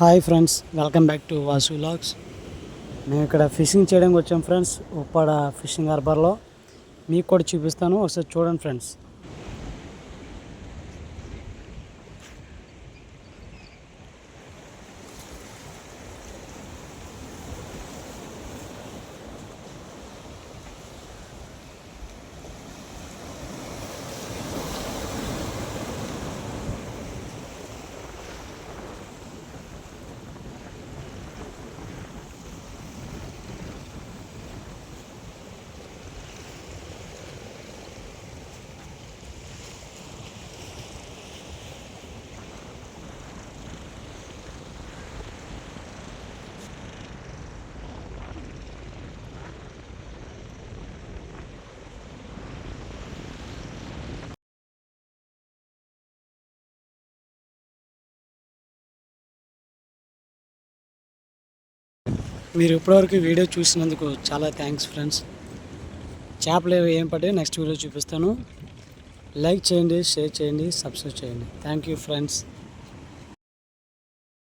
Hi friends, welcome back to Vasu vlogs. మేము ఇక్కడ fishing చేయడానికి వచ్చాం ఫ్రెండ్స్. ఉప్పాడ ఫిషింగ్ హార్బర్లో మీకు కూడా చూపిస్తాను, ఒకసారి చూడండి ఫ్రెండ్స్. మీరు ఇప్పటివరకు వీడియో చూసినందుకు చాలా థ్యాంక్స్ ఫ్రెండ్స్. చేపలు ఏం పడ్డాయి నెక్స్ట్ వీడియో చూపిస్తాను. లైక్ చేయండి, షేర్ చేయండి, సబ్స్క్రైబ్ చేయండి. Thank you friends.